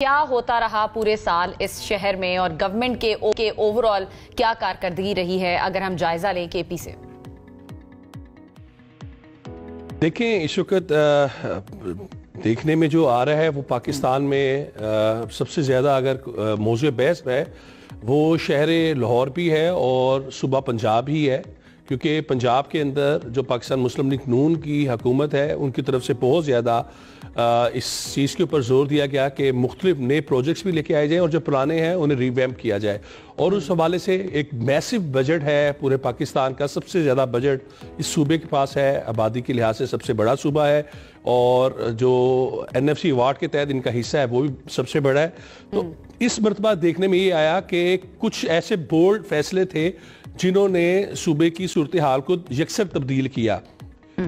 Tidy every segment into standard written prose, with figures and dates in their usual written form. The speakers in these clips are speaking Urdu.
کیا ہوتا رہا پورے سال اس شہر میں اور گورنمنٹ کے اوور آل کیا کارکردگی رہی ہے اگر ہم جائزہ لیں کے پی سے؟ دیکھیں اس وقت دیکھنے میں جو آ رہا ہے وہ پاکستان میں سب سے زیادہ اگر موضوع بحث ہے وہ شہر لاہور بھی ہے اور صوبہ پنجاب ہی ہے، کیونکہ پنجاب کے اندر جو پاکستان مسلم لیگ نون کی حکومت ہے ان کی طرف سے بہت زیادہ اس چیز کے اوپر زور دیا گیا کہ مختلف نئے پروجیکٹس بھی لے کے آئے جائیں اور جو پرانے ہیں انہیں ریویمپ کیا جائے، اور اس حوالے سے ایک میسو بجٹ ہے پورے پاکستان کا، سب سے زیادہ بجٹ اس صوبے کے پاس ہے، آبادی کے لحاظ سے سب سے بڑا صوبہ ہے، اور جو NFC ایوارڈ کے تحت ان کا حصہ ہے وہ بھی سب سے بڑا ہے۔ تو اس مرتبہ دیکھنے میں یہ آیا کہ کچھ ایسے بولڈ فیصلے تھے جنہوں نے صوبے کی صورتحال کو یکسر تبدیل کیا۔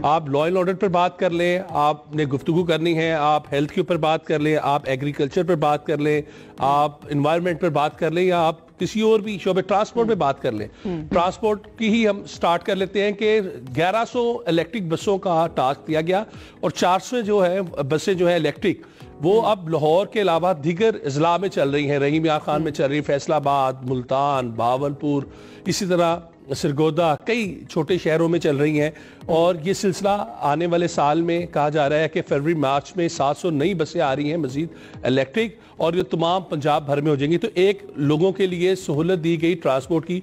آپ لا اینڈ آرڈر پر بات کر لیں، آپ نے گفتگو کرنی ہے، آپ ہیلتھ کے اوپر بات کر لیں، آپ ایگریکلچر پر بات کر لیں، آپ انوائرمنٹ پر بات کر لیں، یا آپ کسی اور بھی شعبے ٹرانسپورٹ میں بات کر لیں۔ ٹرانسپورٹ کی ہی ہم سٹارٹ کر لیتے ہیں کہ 1100 الیکٹرک بسوں کا ٹاسک دیا گیا اور 400 جو ہے بسیں جو ہیں الیکٹرک وہ اب لاہور کے علاوہ دیگر اضلاع میں چل رہی ہیں، رحیم یار خان میں چل رہی، فیصل آباد، ملتان، بہاولپور، اسی طرح سرگودا، کئی چھوٹے شہروں میں چل رہی ہیں، اور یہ سلسلہ آنے والے سال میں کہا جا رہا ہے کہ فروری مارچ میں 700 نئی بسیں آ رہی ہیں مزید الیکٹرک، اور یہ تمام پنجاب بھر میں ہو جائیں گی۔ تو ایک لوگوں کے لیے سہولت دی گئی ٹرانسپورٹ کی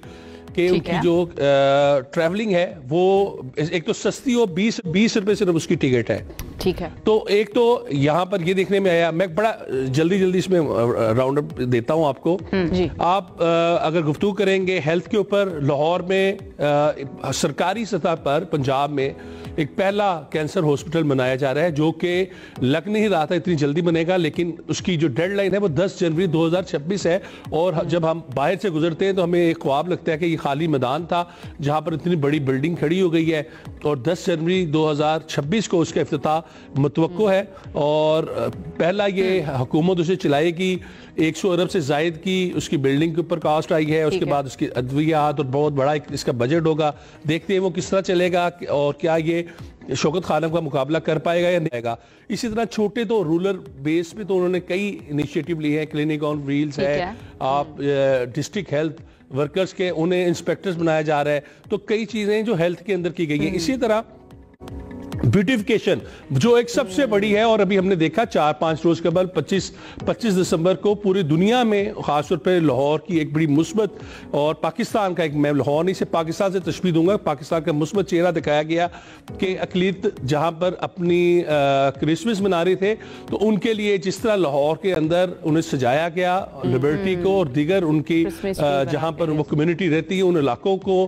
کہ ان کی جو ٹریولنگ ہے وہ ایک تو سستی ہو، 20 روپے صرف اس کی ٹکٹ ہے۔ ٹھیک ہے، تو ایک تو یہاں پر یہ دیکھنے میں آیا، میں بڑا جلدی اس میں راؤنڈ اپ دیتا ہوں آپ کو۔ آپ اگر گفتگو کریں گے ہیلتھ کے اوپر، لاہور میں سرکاری سطح پر پنجاب میں ایک پہلا کینسر ہاسپٹل بنایا جا رہا ہے، جو کہ لگ نہیں رہا تھا اتنی جلدی بنے گا، لیکن اس کی جو ڈیڈ لائن ہے وہ 10 جنوری 2026 ہے، اور جب ہم باہر سے گزرتے ہیں تو ہمیں ایک خواب لگتا ہے کہ یہ خالی میدان تھا جہاں پر اتنی بڑی بلڈنگ کھڑی ہو گئی ہے، اور 10 جنوری 2026 کو اس کا افتتاح متوقع ہے، اور پہلا یہ حکومت اسے چلائے گی، 100 ارب سے زائد کی اس کی بلڈنگ کے اوپر کاسٹ آئی ہے، اس کے بعد اس کی ادویات اور بہت بڑا اس کا بجٹ ہوگا، دیکھتے ہیں وہ کس طرح چلے گا اور کیا یہ شوکت خانم کا مقابلہ کر پائے گا یا نہیں آئے گا۔ اسی طرح چھوٹے تو رولر بیس پہ تو انہوں نے کئی انیشیٹو لی ہیں، کلینک آن ویلز ہے، آپ ڈسٹرکٹ ہیلتھ ورکرز کے انہیں انسپیکٹرز بنایا جا رہا ہے، تو کئی چیزیں جو ہیلتھ کے اندر کی گئی ہیں۔ اسی طرح بیوٹیفیکیشن جو ایک سب سے بڑی ہے، اور ابھی ہم نے دیکھا 4-5 روز قبل 25 دسمبر کو پوری دنیا میں خاص طور پہ لاہور کی ایک بڑی مثبت، اور پاکستان کا ایک، میں لاہور نہیں سے پاکستان سے تشبیہ دوں گا، پاکستان کا مثبت چہرہ دکھایا گیا کہ اقلیت جہاں پر اپنی کرسمس منا رہے تھے تو ان کے لیے جس طرح لاہور کے اندر انہیں سجایا گیا، لبرٹی کو اور دیگر ان کی جہاں پر وہ کمیونٹی رہتی ہے ان علاقوں کو،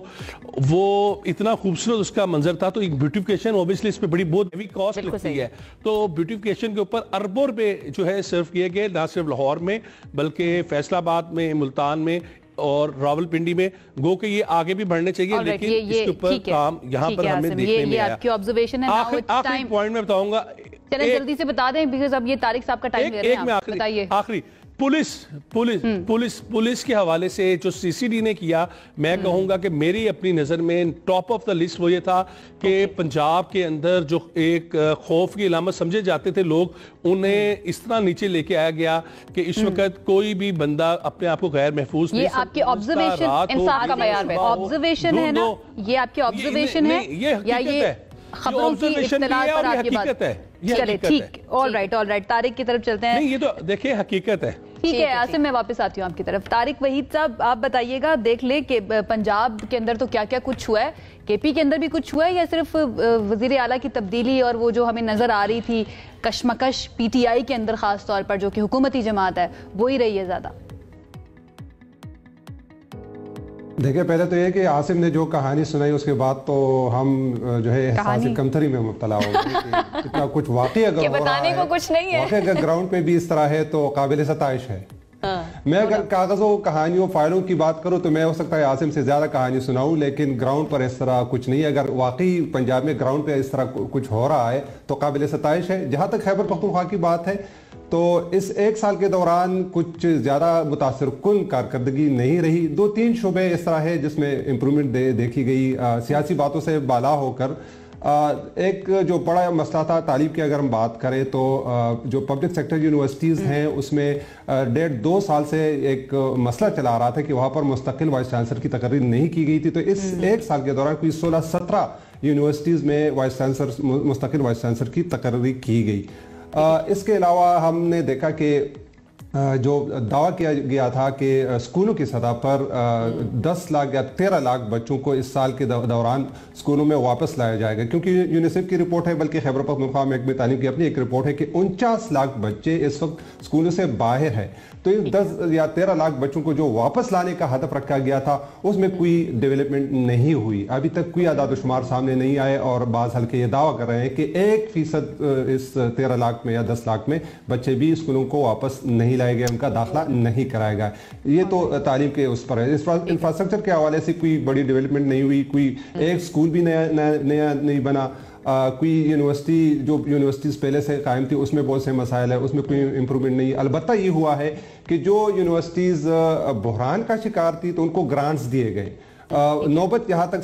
وہ اتنا خوبصورت اس کا منظر تھا۔ تو ایک بیوٹیفیکیشن اوبیسلی اس پہ بڑی بہت ہیوی کاسٹ لگتی ہے، تو بیوٹیفیکیشن کے اوپر اربوں روپے جو ہے صرف کیے گئے، نہ صرف لاہور میں بلکہ فیصل آباد میں، ملتان میں اور راولپنڈی میں، گو کہ یہ آگے بھی بڑھنے چاہیے، لیکن اس کے اوپر کام یہاں پر ہمیں دیکھنے میں آیا۔ آخری پوائنٹ میں بتاؤں گا، چلیں جلدی سے بتا دیں بیکاز اب یہ طارق صاحب کا ٹائم لے رہے ہیں، بتائیے۔ آخری پولیس کے حوالے سے جو CCD نے کیا، میں کہوں گا کہ میری اپنی نظر میں ٹاپ آف دا لسٹ وہ یہ تھا کہ پنجاب کے اندر جو ایک خوف کی علامت سمجھے جاتے تھے لوگ، انہیں اس طرح نیچے لے کے آیا گیا کہ اس وقت کوئی بھی بندہ اپنے آپ کو غیر محفوظ نہیں۔ یہ آپ کی آبزرویشن، انصاف کا معیار ہے، آبزرویشن ہے نا، یہ آپ کی آبزرویشن ہے یا یہ خبروں کی اطلاع پر آپ کی بات ہے؟ چلے ٹھیک، آل رائٹ طارق کی طرف چلتے ہیں۔ نہیں، یہ تو دیکھیں حقیقت ہے۔ ٹھیک ہے عاصم، میں واپس آتی ہوں آپ کی طرف۔ طارق وحید صاحب آپ بتائیے گا، دیکھ لیں کہ پنجاب کے اندر تو کیا کیا کچھ ہوا ہے، KP کے اندر بھی کچھ ہوا ہے، یا صرف وزیر اعلیٰ کی تبدیلی اور وہ جو ہمیں نظر آ رہی تھی کشمکش PTI کے اندر خاص طور پر جو کہ حکومتی جماعت ہے وہی رہی ہے زیادہ؟ دیکھیں، پہلے تو یہ کہ عاصم نے جو کہانی سنائی اس کے بعد تو ہم جو ہے احساس کمتری میں مبتلا ہو گئے کہ اتنا کچھ واقعی اگر ہو رہا ہے، واقعی اگر گراؤنڈ پہ بھی اس طرح ہے تو قابل ستائش ہے۔ میں اگر کاغذوں، کہانیوں، فائلوں کی بات کروں تو میں ہو سکتا ہے عاصم سے زیادہ کہانی سناؤں، لیکن گراؤنڈ پر اس طرح کچھ نہیں ہے۔ اگر واقعی پنجاب میں گراؤنڈ پہ اس طرح کچھ ہو رہا ہے تو قابل ستائش ہے۔ جہاں تک خیبر پختونخوا کی بات ہے تو اس 1 سال کے دوران کچھ زیادہ متاثر کن کارکردگی نہیں رہی۔ 2-3 شعبے اس طرح ہے جس میں امپرومنٹ دیکھی گئی، سیاسی باتوں سے بالا ہو کر ایک جو بڑا مسئلہ تھا تعلیم کی اگر ہم بات کریں تو جو پبلک سیکٹر یونیورسٹیز ہیں اس میں 1.5-2 سال سے ایک مسئلہ چلا رہا تھا کہ وہاں پر مستقل وائس چانسلر کی تقرری نہیں کی گئی تھی. تو اس ایک سال کے دوران کوئی 16-17 یونیورسٹیز میں مستقل وائس چانسلر کی تقرری کی گئی. اس کے علاوہ ہم نے دیکھا کہ جو دعویٰ کیا گیا تھا کہ اسکولوں کی سطح پر 10 لاکھ یا 13 لاکھ بچوں کو اس سال کے دوران اسکولوں میں واپس لایا جائے گا, کیونکہ یونیسیف کی رپورٹ ہے, بلکہ خیبر پختونخوا محکمہ تعلیم کی اپنی ایک رپورٹ ہے کہ 49 لاکھ بچے اس وقت اسکولوں سے باہر ہیں. تو 10 یا 13 لاکھ بچوں کو جو واپس لانے کا ہدف رکھا گیا تھا اس میں کوئی ڈیولپمنٹ نہیں ہوئی. ابھی تک کوئی اعداد و شمار سامنے نہیں آئے اور بعض حلقے یہ دعویٰ کر رہے ہیں کہ 1% اس 13 لاکھ میں یا 10 لاکھ میں بچے بھی اسکولوں کو واپس نہیں لائے گئے, ان کا داخلہ نہیں کرایا گیا. یہ تو تعلیم کے اس پر ہے. انفراسٹرکچر کے حوالے سے کوئی بڑی ڈیولپمنٹ نہیں ہوئی, کوئی ایک اسکول بھی نیا نہیں بنا, کوئی یونیورسٹی جو یونیورسٹیز پہلے سے قائم تھی اس میں بہت سے مسائل ہیں, اس میں کوئی امپرومنٹ نہیں. البتہ یہ ہوا ہے کہ جو یونیورسٹیز بحران کا شکار تھی تو ان کو گرانٹس دیے گئے. نوبت یہاں تک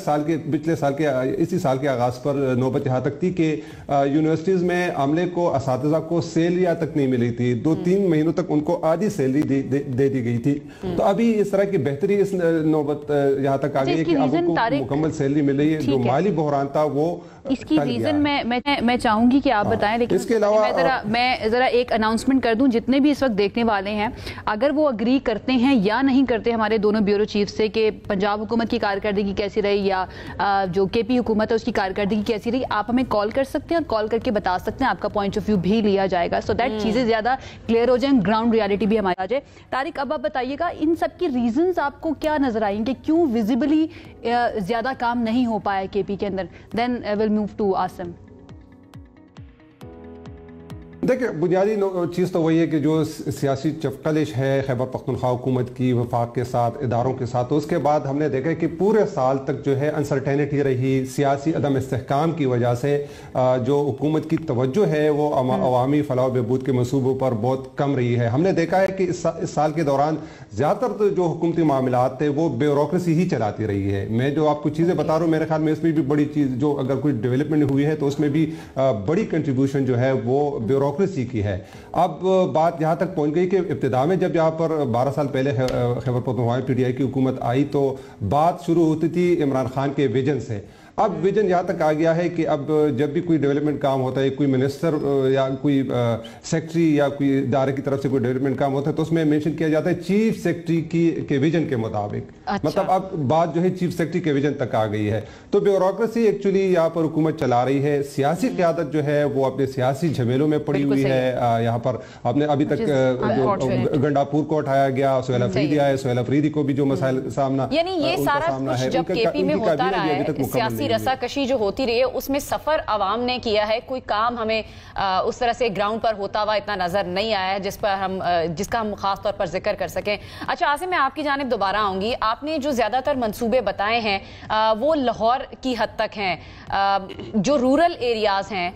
پچھلے سال کے اسی سال کے آغاز پر نوبت یہاں تک تھی کہ یونیورسٹیز میں عملے کو, اساتذہ کو سیلریاں تک نہیں ملی تھی. 2-3 مہینوں تک ان کو آدھی سیلری دے دی گئی تھی. تو ابھی اس طرح کی بہتری اس نوبت یہاں تک آ گئی ہے کہ اب ان کو مکمل سیلری مل رہی ہے. جو مالی بحران تھا وہ اس کی ریزن میں چاہوں گی کہ آپ بتائیں, لیکن اس کے علاوہ میں ذرا ایک اناؤنسمنٹ کر دوں جتنے بھی اس وقت دیکھنے والے ہیں, اگر وہ اگری کرتے ہیں یا نہیں کرتے ہمارے دونوں بیورو چیف سے کہ پنجاب حکومت کی کارکردگی کیسی رہی یا جو کے پی حکومت ہے اس کی کارکردگی کیسی رہی, آپ ہمیں کال کر سکتے ہیں اور کال کر کے بتا سکتے ہیں, آپ کا پوائنٹ آف ویو بھی لیا جائے گا, سو دیٹ چیزیں زیادہ کلیئر ہو جائیں, گراؤنڈ ریالٹی بھی ہمارے آ جائے. طارق, اب آپ بتائیے گا ان سب کی ریزنز آپ کو کیا نظر آئیں کہ کیوں ویزیبلی زیادہ کام نہیں ہو پایا کے پی کے اندر. دین ول موو ٹو آسم. دیکھیں, بنیادی چیز تو وہی ہے کہ جو سیاسی چفقلش ہے خیبر پختونخوا حکومت کی وفاق کے ساتھ, اداروں کے ساتھ, تو اس کے بعد ہم نے دیکھا کہ پورے سال تک جو ہے انسرٹینٹی رہی. سیاسی عدم استحکام کی وجہ سے جو حکومت کی توجہ ہے وہ عوامی فلاح و بہبود کے منصوبوں پر بہت کم رہی ہے. ہم نے دیکھا ہے کہ اس سال کے دوران زیادہ تر جو حکومتی معاملات تھے وہ بیوروکریسی ہی چلاتی رہی ہے. میں جو آپ کو چیزیں بتا رہا ہوں, میرے خیال میں اس میں بھی بڑی چیز جو اگر کوئی ڈیولپمنٹ ہوئی ہے تو اس میں بھی بڑی کنٹریبیوشن جو ہے وہ بیوروکریسی کی ہے. اب بات یہاں تک پہنچ گئی کہ ابتدا میں جب یہاں پر 12 سال پہلے Khyber Pakhtunkhwa P T I کی حکومت آئی تو بات شروع ہوتی تھی عمران خان کے ویژن سے. اب ویژن یہاں تک آ گیا ہے کہ اب جب بھی کوئی ڈیولپمنٹ کام ہوتا ہے, کوئی منسٹر یا کوئی سیکٹری یا کوئی ادارے کی طرف سے کوئی ڈیولپمنٹ کام ہوتا ہے تو اس میں مینشن کیا جاتا ہے چیف سیکٹری کے ویژن کے مطابق. مطلب اب بات جو ہے چیف سیکٹری کے ویژن تک آ گئی ہے. تو بیوروکریسی ایکچولی یہاں پر حکومت چلا رہی ہے. سیاسی قیادت جو ہے وہ اپنے سیاسی جھمیلوں میں پڑی ہوئی ہے. یہاں پر آپ نے ابھی تک گنڈا پور کو اٹھایا گیا, سہیل افریدی آئے, سہیل افریدی کو بھی جو مسائل سامنا, یعنی یہ سارا کچھ جب کے پی میں ہوتا رہا ہے, سیاسی رسا کشی جو ہوتی رہی ہے اس میں سفر عوام نے کیا ہے. کوئی کام ہمیں اس طرح سے گراؤنڈ پر ہوتا ہوا اتنا نظر نہیں آیا ہے جس کا ہم خاص طور پر ذکر کر سکیں. اچھا آسم, میں آپ کی جانب دوبارہ آؤں گی. آپ نے جو زیادہ تر منصوبے بتائے ہیں وہ لاہور کی حد تک ہیں, جو رورل ایریاز ہیں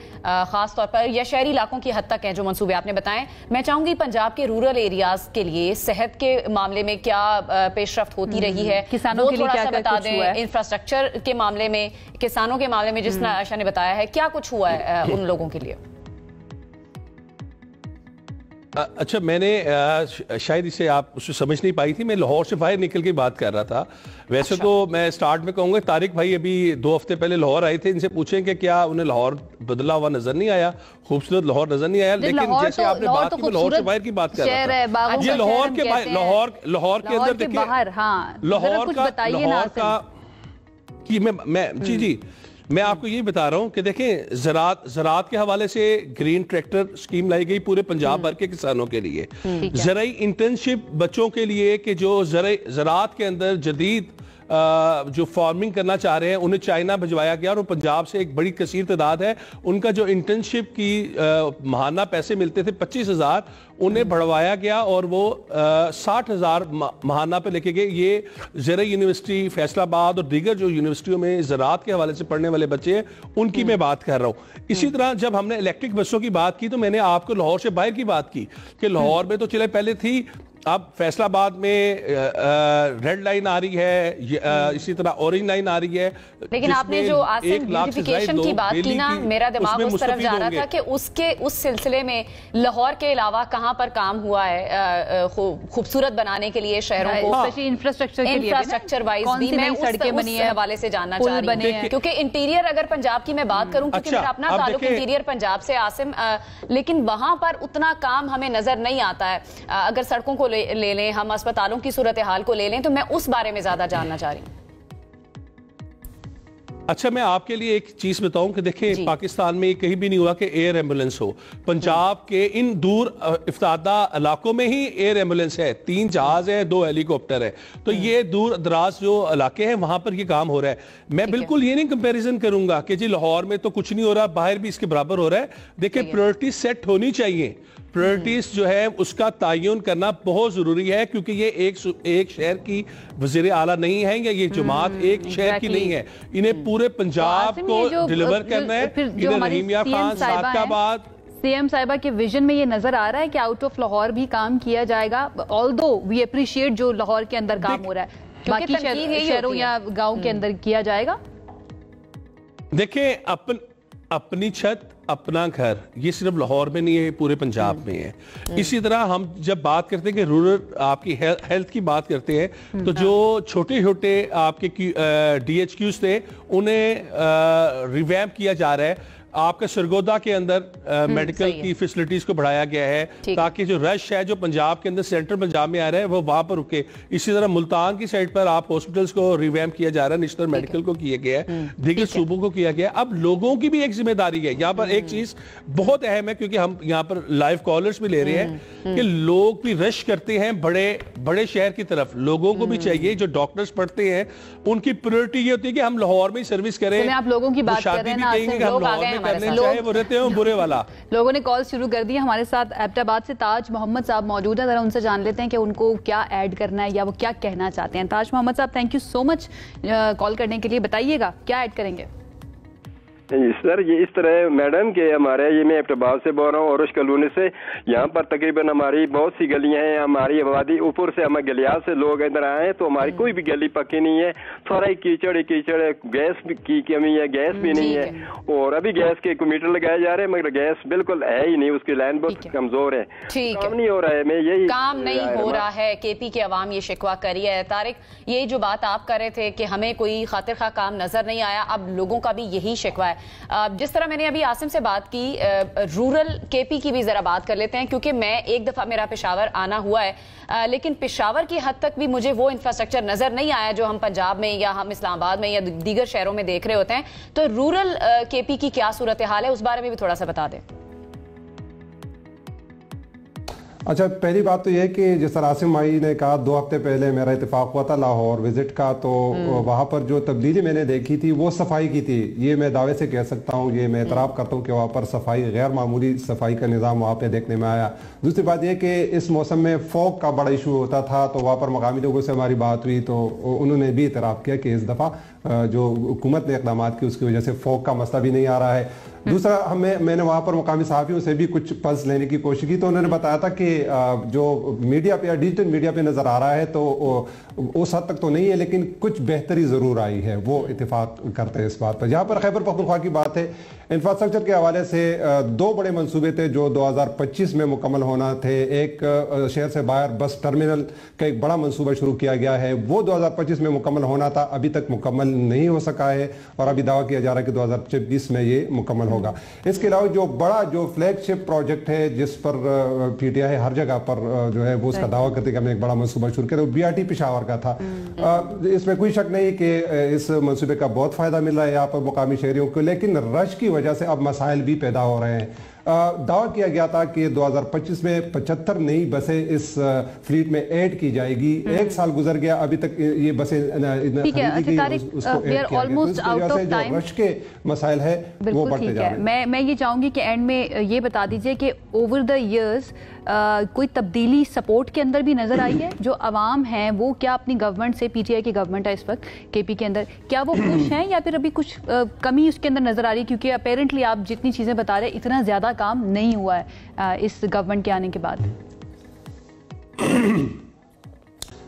خاص طور پر یا شہری علاقوں کی حد تک ہیں جو منصوبے آپ نے بتائے. میں چاہوں گی پنجاب کے رورل ایریاز کے لیے صحت کے معاملے میں کیا پیش رفت ہوتی رہی ہے, کسانوں کے لیے کیا بتا دیں. انفراسٹرکچر کے معاملے میں, کسانوں کے معاملے میں جس طرح عائشہ نے بتایا ہے, کیا کچھ ہوا ہے ان لوگوں کے لیے؟ اچھا, میں نے شاید اسے آپ اسے سمجھ نہیں پائی تھی, میں لاہور سے باہر نکل کے بات کر رہا تھا. ویسے تو میں سٹارٹ میں کہوں گا طارق بھائی ابھی 2 ہفتے پہلے لاہور آئے تھے, ان سے پوچھیں کہ کیا انہیں لاہور بدلا ہوا نظر نہیں آیا, خوبصورت لاہور نظر نہیں آیا. لیکن جیسے آپ نے بات کی, میں لاہور سے باہر کی بات کر رہا تھا. یہ لاہور کے باہر, لاہور کے اندر دیکھیں, لاہور کا کہ جی میں آپ کو یہ بتا رہا ہوں کہ دیکھیں زراعت کے حوالے سے گرین ٹریکٹر سکیم لائی گئی پورے پنجاب بھر کے کسانوں کے لیے. زرعی انٹرنشپ بچوں کے لیے کہ جو زراعت کے اندر جدید جو فارمنگ کرنا چاہ رہے ہیں انہیں چائنا بھجوایا گیا, اور پنجاب سے ایک بڑی کثیر تعداد ہے ان کا جو انٹرنشپ کی ماہانہ پیسے ملتے تھے 25,000 انہیں بڑھوایا گیا اور وہ 60,000 ماہانہ پہ لے کے گئے. یہ زرعی یونیورسٹی فیصل آباد اور دیگر جو یونیورسٹیوں میں زراعت کے حوالے سے پڑھنے والے بچے ہیں ان کی میں بات کر رہا ہوں. اسی طرح جب ہم نے الیکٹرک بسوں کی بات کی تو میں نے آپ کو لاہور سے باہر کی بات کی کہ لاہور میں تو چلے پہلے تھی اب فیصلہ میں ریڈ لائن آ رہی ہے، اسی طرح اورنج لائن آ رہی ہے. لیکن آپ نے جو آسم بیوٹیفیکیشن کی بات کی نا، میرا دماغ اس طرف جا رہا تھا کہ اس سلسلے میں لاہور کے علاوہ کہاں پر کام ہوا ہے خوبصورت بنانے کے لیے شہروں کو، انفراسٹرکچر وائز بھی میں اس حوالے سے جاننا چاہ رہی ہوں. کیونکہ انٹیریئر اگر پنجاب کی میں بات کروں، کیونکہ میرا اپنا تعلق انٹیریئر پنجاب سے آسم، لیکن وہاں پر اتنا کام ہمیں نظر نہیں آتا ہے. اگر سڑکوں کو لے لیں، ہم اسپتالوں کی صورتحال کو لے لیں، تو میں اس بارے میں زیادہ جاننا چاہ رہی ہوں. اچھا، میں آپ کے لیے ایک چیز بتاؤں کہ دیکھیں پاکستان میں کہیں بھی نہیں ہوا کہ ایئر ایمبولنس ہو. پنجاب کے ان دور افتادہ علاقوں میں ہی ایئر ایمبولنس ہے، 3 جہاز ہیں، 2 ہیلی کاپٹر ہے. تو یہ دور دراز جو علاقے ہیں وہاں پر یہ کام ہو رہا ہے. میں بالکل یہ نہیں کمپیریزن کروں گا کہ جی لاہور میں تو کچھ نہیں ہو رہا، باہر بھی اس کے برابر ہو رہا ہے. دیکھیں پریورٹی سیٹ ہونی چاہیے. پریورٹیز جو ہے اس کا تعین کرنا بہت ضروری ہے، کیونکہ یہ ایک شہر کی وزیر اعلیٰ نہیں ہے، یا یہ جماعت ایک شہر کی نہیں ہے. انہیں پورے پنجاب کو ڈیلیور کرنا ہے. انہیں رحیمیہ خان سابقہ بعد سی ایم صاحبہ کے ویژن میں یہ نظر آ رہا ہے کہ آؤٹ آف لاہور بھی کام کیا جائے گا. آلدو وی اپریشیٹ جو لاہور کے اندر کام ہو رہا ہے، باقی شہروں یا گاؤں کے اندر کیا جائے گا. دیکھیں اپنی چھت اپنا گھر، یہ صرف لاہور میں نہیں ہے، پورے پنجاب میں ہے. اسی طرح ہم جب بات کرتے ہیں کہ رورل آپ کی ہیلتھ کی بات کرتے ہیں، تو جو چھوٹے آپ کے ڈی ایچ کیوز تھے انہیں ریویمپ کیا جا رہا ہے. آپ کا سرگودا کے اندر میڈیکل کی فیسلٹیز کو بڑھایا گیا ہے تاکہ جو رش ہے جو پنجاب کے اندر سینٹرل پنجاب میں آ رہا ہے وہ وہاں پر رکے. اسی طرح ملتان کی سائڈ پر آپ ہاسپٹلز کو ریویمپ کیا جا رہا ہے، نیشنل میڈیکل کو کیا گیا ہے، دیگر صوبوں کو کیا گیا ہے. اب لوگوں کی بھی ایک ذمہ داری ہے. یہاں پر ایک چیز بہت اہم ہے، کیونکہ ہم یہاں پر لائیو کالرز بھی لے رہے ہیں کہ لوگ بھی رش کرتے ہیں بڑے شہر کی طرف. لوگوں کو بھی چاہیے، جو ڈاکٹرز پڑھتے ہیں ان کی پریورٹی یہ ہوتی ہے کہ ہم لاہور میں سروس کریں. آپ لوگوں کی بات کر رہے ہیں، لوگوں نے کال شروع کر دی. ہمارے ساتھ ایبٹ آباد سے تاج محمد صاحب موجود ہیں، ذرا ان سے جان لیتے ہیں کہ ان کو کیا ایڈ کرنا ہے یا وہ کیا کہنا چاہتے ہیں. تاج محمد صاحب، تھینک یو سو مچ کال کرنے کے لیے. بتائیے گا کیا ایڈ کریں گے؟ سر یہ اس طرح میڈم کہ ہمارے یہ میں ایبٹ سے بول رہا ہوں، اورش کالونی سے. یہاں پر تقریباً ہماری بہت سی گلیاں ہیں. ہماری آبادی اوپر سے ہمیں گلیال سے لوگ ادھر آئے ہیں، تو ہماری کوئی بھی گلی پکی نہیں ہے. سارا ہی کیچڑ ہے، گیس کی کمی ہے، گیس بھی نہیں ہے. اور ابھی گیس کے میٹر لگائے جا رہے ہیں مگر گیس بالکل ہے ہی نہیں، اس کی لائن بہت کمزور ہے. کام نہیں ہو رہا ہے. میں یہی کام نہیں ہو رہا ہے. کے پی کے عوام یہ شکوہ کری ہے. طارق، یہ جو بات آپ کر رہے تھے کہ ہمیں کوئی خاطر خواہ کام نظر نہیں آیا، اب لوگوں کا بھی یہی شکوہ ہے. جس طرح میں نے ابھی آسم سے بات کی، رورل کے پی کی بھی ذرا بات کر لیتے ہیں، کیونکہ میں ایک دفعہ میرا پشاور آنا ہوا ہے، لیکن پشاور کی حد تک بھی مجھے وہ انفراسٹرکچر نظر نہیں آیا جو ہم پنجاب میں یا ہم اسلام آباد میں یا دیگر شہروں میں دیکھ رہے ہوتے ہیں. تو رورل کے پی کی کیا صورتحال ہے، اس بارے میں بھی تھوڑا سا بتا دیں. اچھا، پہلی بات تو یہ کہ جس طرح آسم بھائی نے کہا 2 ہفتے پہلے میرا اتفاق ہوا تھا لاہور وزٹ کا، تو وہاں پر جو تبدیلی میں نے دیکھی تھی وہ صفائی کی تھی. یہ میں دعوے سے کہہ سکتا ہوں، یہ میں اعتراف کرتا ہوں کہ وہاں پر صفائی، غیر معمولی صفائی کا نظام وہاں پہ دیکھنے میں آیا. دوسری بات یہ کہ اس موسم میں فوگ کا بڑا ایشو ہوتا تھا، تو وہاں پر مقامی لوگوں سے ہماری بات ہوئی تو انہوں نے بھی اعتراف کیا کہ اس دفعہ جو حکومت نے اقدامات کی اس کی وجہ سے فوگ کا مسئلہ بھی نہیں آ رہا ہے. دوسرا میں نے وہاں پر مقامی صحافیوں سے بھی کچھ پلس لینے کی کوشش کی، تو انہوں نے بتایا تھا کہ جو میڈیا پہ یا ڈیجیٹل میڈیا پہ نظر آ رہا ہے تو اس حد تک تو نہیں ہے، لیکن کچھ بہتری ضرور آئی ہے. وہ اتفاق کرتے ہیں اس بات پر. جہاں پر خیبر پختونخوا کی بات ہے، انفراسٹرکچر کے حوالے سے 2 بڑے منصوبے تھے جو 2025 میں مکمل ہونا تھے. ایک شہر سے باہر بس ٹرمینل کا ایک بڑا منصوبہ شروع کیا گیا ہے، وہ 2025 میں مکمل ہونا تھا، ابھی تک مکمل نہیں ہو سکا ہے، اور ابھی دعویٰ کیا جا رہا ہے کہ 2026 میں یہ مکمل ہوگا. اس کے علاوہ جو بڑا جو فلیگ شپ پروجیکٹ ہے جس پر پی ٹی آئی ہر جگہ پر جو ہے وہ اس کا دعویٰ کرتے کہ ہم نے ایک بڑا منصوبہ شروع کیا، وہ بی آر ٹی پشاور کا تھا. اس میں کوئی شک نہیں کہ اس منصوبے کا بہت فائدہ مل رہا ہے یہاں پر مقامی شہریوں کو، لیکن رش کی وجہ سے اب مسائل بھی پیدا ہو رہے ہیں. دعویٰ کیا گیا تھا کہ 2025 میں 75 نئی بسیں اس فلیٹ میں ایڈ کی جائے گی. 1 سال گزر گیا، ابھی تک یہ بسیں خریدی گئی، اس کو ایڈ کیا گیا. اس کی وجہ سے جو رش کے مسائل ہے وہ بڑھتے جا رہے ہیں. میں یہ چاہوں گی کہ اینڈ میں یہ بتا دیجئے کہ اوور دا ایئرز کوئی تبدیلی سپورٹ کے اندر بھی نظر آئی ہے؟ جو عوام ہیں وہ کیا اپنی گورنمنٹ سے، پی ٹی آئی کی گورنمنٹ ہے اس وقت کے پی کے اندر، کیا وہ خوش ہیں یا پھر ابھی کچھ کمی اس کے اندر نظر آ رہی ہے؟ کیونکہ اپیرنٹلی آپ جتنی چیزیں بتا رہے ہیں اتنا زیادہ کام نہیں ہوا ہے اس گورنمنٹ کے آنے کے بعد.